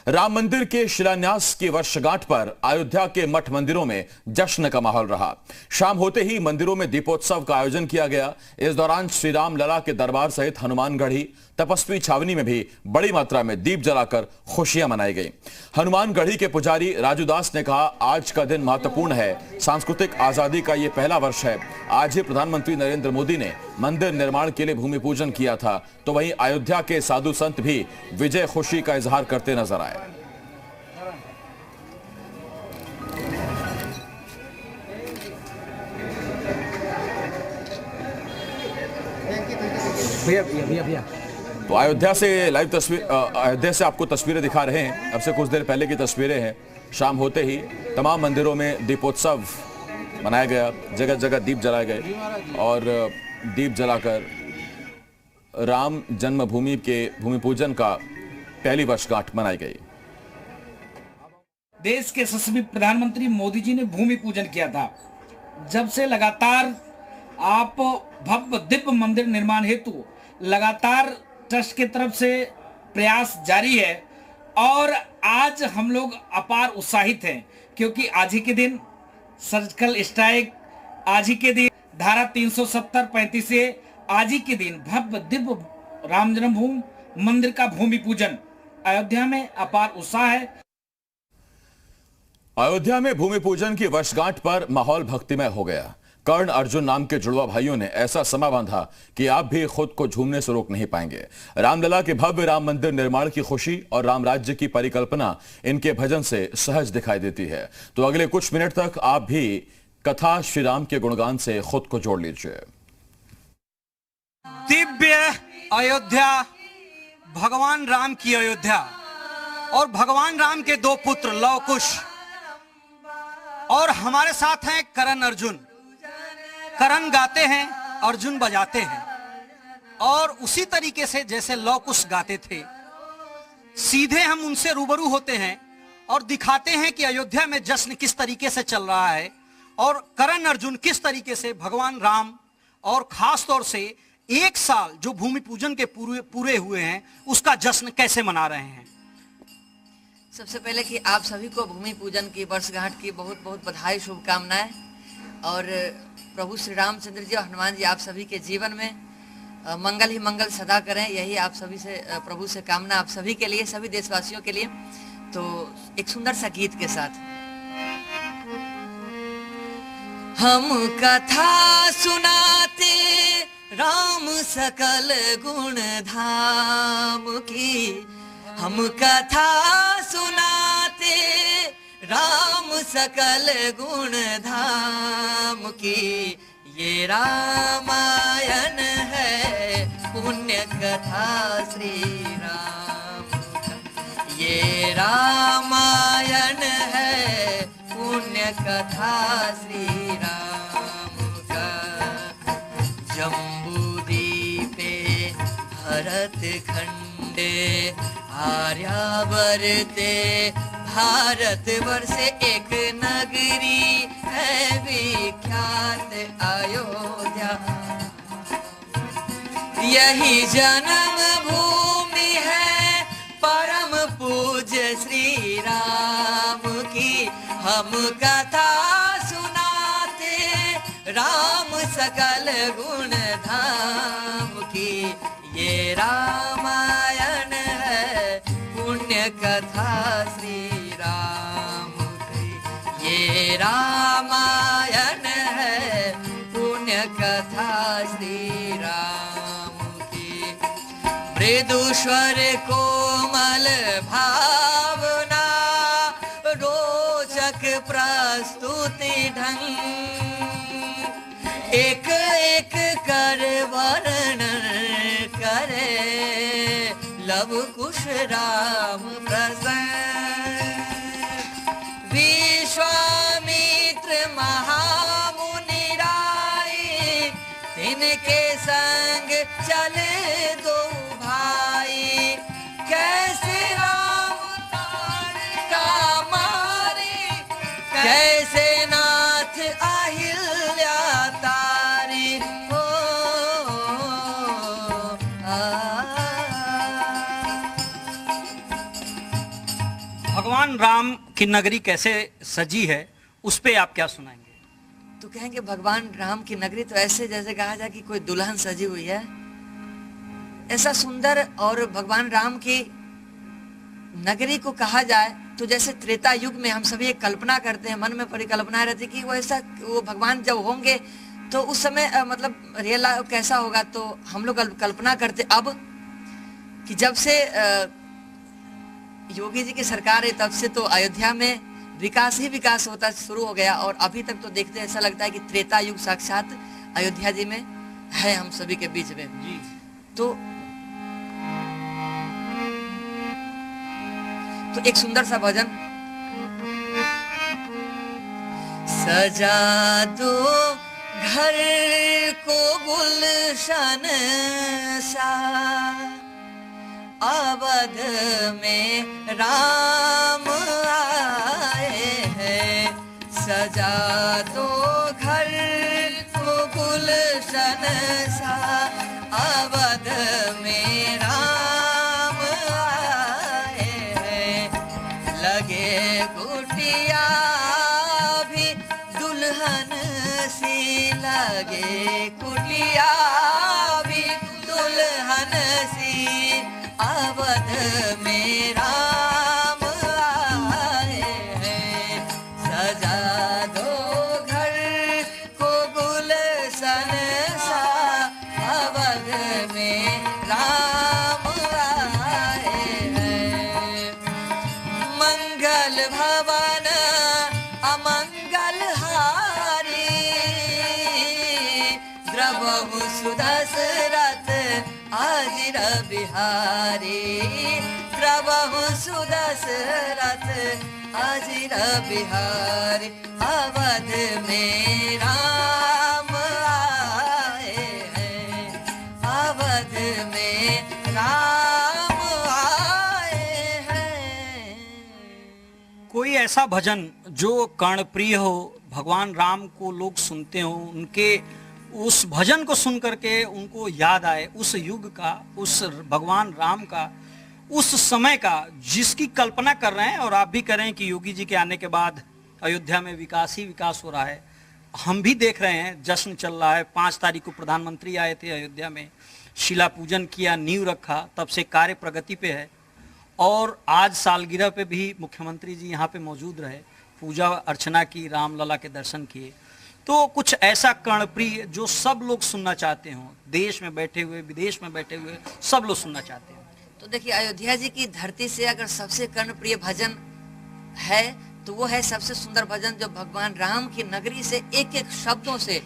राम मंदिर के शिलान्यास की वर्षगांठ पर अयोध्या के मठ मंदिरों में जश्न का माहौल रहा। शाम होते ही मंदिरों में दीपोत्सव का आयोजन किया गया। इस दौरान श्री राम लला के दरबार सहित हनुमानगढ़ी तपस्वी छावनी में भी बड़ी मात्रा में दीप जलाकर खुशियां मनाई गई। हनुमानगढ़ी के पुजारी राजू दास ने कहा, आज का दिन महत्वपूर्ण है। सांस्कृतिक आजादी का ये पहला वर्ष है। आज ही प्रधानमंत्री नरेंद्र मोदी ने मंदिर निर्माण के लिए भूमि पूजन किया था, तो वहीं अयोध्या के साधु संत भी विजय खुशी का इजहार करते नजर आए। भैया तो अयोध्या से लाइव तस्वीर अयोध्या से आपको तस्वीरें दिखा रहे हैं। अब से कुछ देर पहले की तस्वीरें हैं। शाम होते ही तमाम मंदिरों में दीपोत्सव मनाया गया, जगह जगह दीप जलाए गए और दीप जलाकर राम जन्मभूमि के भूमि पूजन का पहली वर्षगांठ मनाई गई। देश के यशस्वी प्रधानमंत्री मोदी जी ने भूमि पूजन किया था। जब से लगातार आप भव्य दिव्य मंदिर निर्माण हेतु लगातार ट्रस्ट की तरफ से प्रयास जारी है और आज हम लोग अपार उत्साहित हैं, क्योंकि आज ही के दिन सर्जिकल स्ट्राइक, आज ही के दिन धारा 370-35 से आज ही के दिन भव्य दिव्य राम जन्मभूमि मंदिर का भूमि पूजन। अयोध्या में अपार उत्साह है। अयोध्या में भूमि पूजन की वर्षगांठ पर माहौल भक्तिमय हो गया। कर्ण अर्जुन नाम के जुड़वा भाइयों ने ऐसा समा बांधा कि आप भी खुद को झूमने से रोक नहीं पाएंगे। रामलला के भव्य राम मंदिर निर्माण की खुशी और राम राज्य की परिकल्पना इनके भजन से सहज दिखाई देती है। तो अगले कुछ मिनट तक आप भी कथा श्री राम के गुणगान से खुद को जोड़ लीजिए। दिव्य अयोध्या, भगवान राम की अयोध्या और भगवान राम के दो पुत्र लव कुश, और हमारे साथ हैं करण अर्जुन। करण गाते हैं, अर्जुन बजाते हैं, और उसी तरीके से जैसे लव कुश गाते थे, सीधे हम उनसे रूबरू होते हैं और दिखाते हैं कि अयोध्या में जश्न किस तरीके से चल रहा है और करण अर्जुन किस तरीके से भगवान राम और खास तौर से एक साल जो भूमि पूजन के पूरे हुए हैं उसका जश्न कैसे मना रहे हैं। सबसे पहले कि आप सभी को भूमि पूजन की वर्षगांठ की बहुत बहुत बधाई, शुभकामनाएं। और प्रभु श्री रामचंद्र जी और हनुमान जी आप सभी के जीवन में मंगल ही मंगल सदा करें, यही आप सभी से प्रभु से कामना, आप सभी के लिए, सभी देशवासियों के लिए। तो एक सुंदर सा गीत के साथ। हम कथा सुनाते राम सकल गुण धाम की, हम कथा सुनाते राम सकल गुण धाम की, ये रामायण है पुण्य कथा श्री राम का, ये रामायण है पुण्य कथा श्री राम का। जम्बूद्वीपे भरत खंडे आर्यावर्ते भारतवर्ष एक नगरी है विख्यात अयोध्या, यही जन्म भूमि है परम पूज्य श्री राम की। हम कथा सुनाते राम सकल गुण धाम की, ये रामायण है पुण्य कथा श्री राम की, ये रामायण है पुण्य कथा श्री राम की। मृदुस्वर कोमल भावना, रोचक प्रस्तुति ढंग, एक एक कर वर्णन करे लव कुश राम प्रसन्न। विश्वामित्र महामुनि राय, तिनके संग चले दो भाई, कैसे राम का मारे, कैसे नाथ अहिल्या तारी। हो भगवान राम की नगरी कैसे सजी है, उस पे आप क्या सुनाएंगे? तो कहेंगे भगवान राम की नगरी तो ऐसे जैसे कहा जाए कि कोई दुल्हन सजी हुई है, ऐसा सुंदर। और भगवान राम की नगरी को कहा जाए तो जैसे त्रेता युग में हम सभी एक कल्पना करते हैं, मन में परिकल्पना रहती कि वो ऐसा, वो भगवान जब होंगे तो उस समय मतलब रियल कैसा होगा। तो हम लोग कल्पना करते अब कि जब से योगी जी की सरकार है तब से तो अयोध्या में विकास ही विकास होता शुरू हो गया। और अभी तक तो देखते ऐसा लगता है कि त्रेता युग साक्षात अयोध्या जी में है हम सभी के बीच में जी। तो एक सुंदर सा भजन। सजा दो घर को गुलशन सा, अवध में राम आए हैं। सजा दो घर को गुलशन सा, अवध में राम आए हैं। लगे कुटिया भी दुल्हन सी, लगे कुटिया भी दुल्हन सी, अवध में राम आए हैं। सजा दो घर को गुलशन सा, अवध में राम आए हैं। मंगल भवन अमंगल हारी, द्रवहु सुदशरथ आजिर बिहारी। द्रवहु सुदशरथ आजिर बिहारी, अवध में राम आए हैं। अवध में राम आए हैं। कोई ऐसा भजन जो कर्णप्रिय हो, भगवान राम को लोग सुनते हो, उनके उस भजन को सुन करके उनको याद आए उस युग का, उस भगवान राम का, उस समय का, जिसकी कल्पना कर रहे हैं। और आप भी कर रहे हैं कि योगी जी के आने के बाद अयोध्या में विकास ही विकास हो रहा है। हम भी देख रहे हैं, जश्न चल रहा है। 5 तारीख को प्रधानमंत्री आए थे अयोध्या में, शिला पूजन किया, नींव रखा, तब से कार्य प्रगति पे है। और आज सालगिरह पे भी मुख्यमंत्री जी यहाँ पे मौजूद रहे, पूजा अर्चना की, रामलला के दर्शन किए। तो कुछ ऐसा कर्णप्रिय जो सब लोग सुनना चाहते हो, देश में बैठे हुए, विदेश में बैठे हुए सब लोग सुनना चाहते हैं। तो देखिए, अयोध्या जी की धरती से अगर सबसे कर्णप्रिय भजन है तो वो है सबसे सुंदर भजन जो भगवान राम की नगरी से एक एक शब्दों से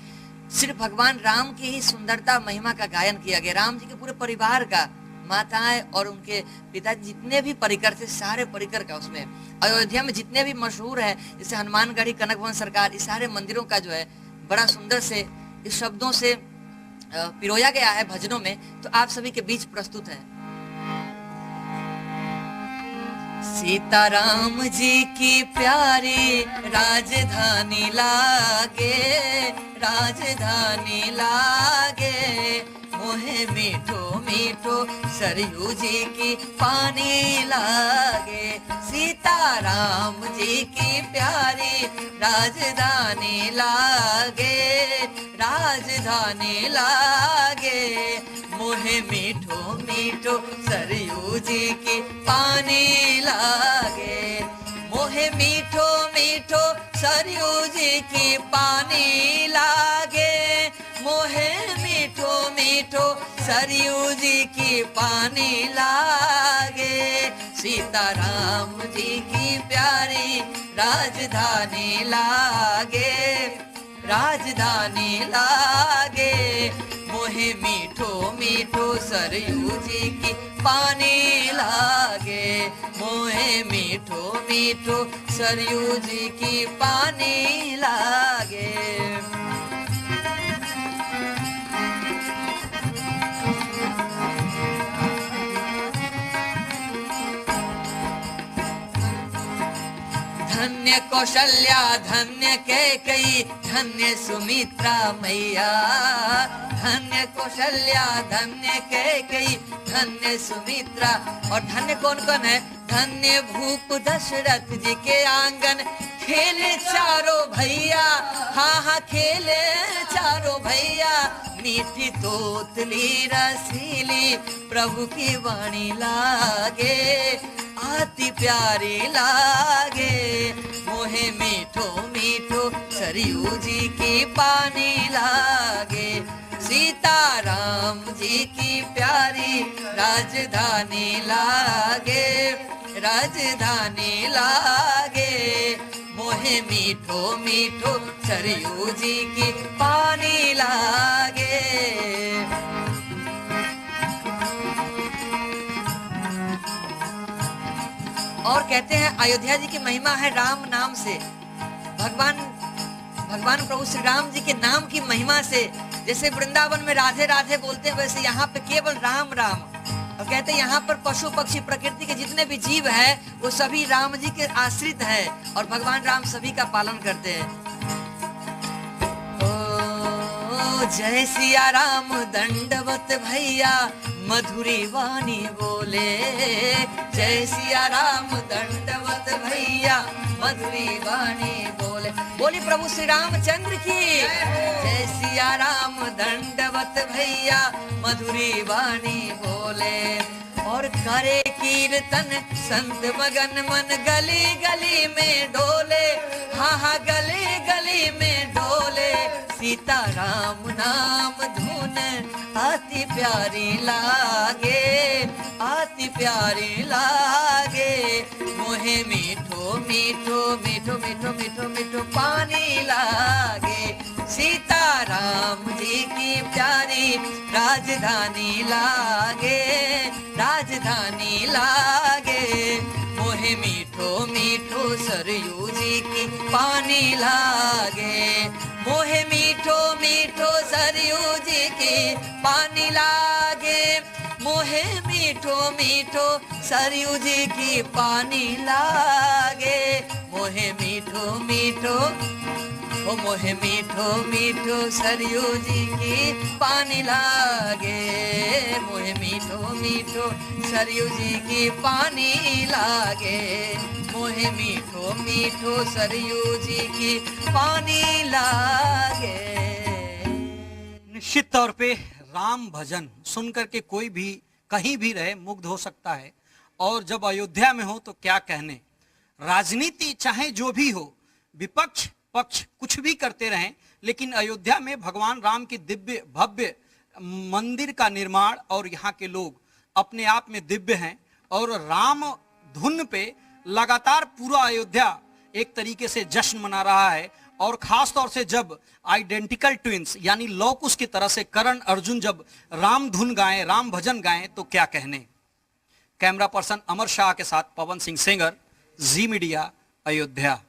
सिर्फ भगवान राम की ही सुंदरता महिमा का गायन किया गया। राम जी के पूरे परिवार का, माताएं और उनके पिता जितने भी परिकर थे, सारे परिकर का उसमें अयोध्या में जितने भी मशहूर है, जैसे हनुमानगढ़ी, कनक भवन सरकार, इस सारे मंदिरों का जो है बड़ा सुंदर से इस शब्दों से पिरोया गया है भजनों में। तो आप सभी के बीच प्रस्तुत है। सीताराम जी की प्यारी राजधानी लागे, राजधानी लागे, मोहे मीठो मीठो सरयू जी की पानी लागे। सीताराम जी की प्यारी राजधानी लागे, राजधानी लागे, मोहे मीठो मीठो सरयू जी की पानी लागे। मोहे मीठो मीठो सरयू जी की पानी लागे, मोहे मीठो मीठो सरयू जी की पानी लागे। सीताराम जी की प्यारी राजधानी लागे, राजधानी लागे, मोहे मीठो मीठो सरयू जी की पानी लागे, मोहे मीठो मीठो सरयू जी की पानी लागे। धन्य कौशल्या, धन्य कैकेयी, धन्य सुमित्रा मैया। धन्य कौशल्या, धन्य कैकेयी, धन्य सुमित्रा। और धन्य कौन कौन है? धन्य भूप दशरथ जी के आंगन खेले चारों भैया, हाँ हाँ खेले चारों भैया। मीठी तोतली रसीली प्रभु की वाणी लागे, आती प्यारी लागे। मोहे मीठो मीठो सरयू जी की पानी लागे, सीताराम जी की प्यारी राजधानी लागे, राजधानी लागे। मोहे मीठो मीठो सरयू जी की पानी लागे। और कहते हैं अयोध्या जी की महिमा है राम नाम से। भगवान प्रभु श्री राम जी के नाम की महिमा से, जैसे वृंदावन में राधे राधे बोलते हैं, वैसे यहाँ पे केवल राम राम। और कहते हैं यहाँ पर पशु पक्षी प्रकृति के जितने भी जीव है वो सभी राम जी के आश्रित है और भगवान राम सभी का पालन करते हैं। ओ जय सिया राम दंडवत भैया मधुरी वाणी बोले, जय सिया राम दंडवत भैया मधुरी वाणी बोले। बोली प्रभु श्री रामचंद्र की जय सिया राम दंडवत भैया मधुरी वाणी बोले। और करे कीर्तन संत मगन मन गली गली में डोले, हाँ हाँ गली गली में डोले। सीता राम नाम धुन आती प्यारी लागे, आती प्यारी लागे। मोहे मीठो मीठो मीठो मीठो मीठो मीठो पानी लागे, सीता राम जी की प्यारी राजधानी लागे, राजधानी लागे। मोहे मीठो मीठो सरयू जी की पानी लागे, मोहे मीठो मीठो सरयू जी की पानी लागे। मोहे मीठो मीठो सरयू जी की पानी लागे, मोहे मीठो मीठो, ओ मोहे मीठो मीठो सरयू जी की पानी लागे। मोहे मीठो मीठो सरयू जी की पानी लागे, मोहे मीठो मीठो सरयू जी की पानी लागे। निश्चित तौर पे राम भजन सुनकर के कोई भी कहीं भी रहे मुग्ध हो सकता है। और जब अयोध्या में हो तो क्या कहने। राजनीति चाहे जो भी हो, विपक्ष पक्ष कुछ भी करते रहें, लेकिन अयोध्या में भगवान राम की दिव्य भव्य मंदिर का निर्माण और यहाँ के लोग अपने आप में दिव्य हैं। और राम धुन पे लगातार पूरा अयोध्या एक तरीके से जश्न मना रहा है। और खास तौर से जब आइडेंटिकल ट्विंस यानी लौकुश की तरह से करण अर्जुन जब राम धुन गाएं, राम भजन गाएं तो क्या कहने। कैमरा पर्सन अमर शाह के साथ पवन सिंह सेंगर, जी मीडिया, अयोध्या।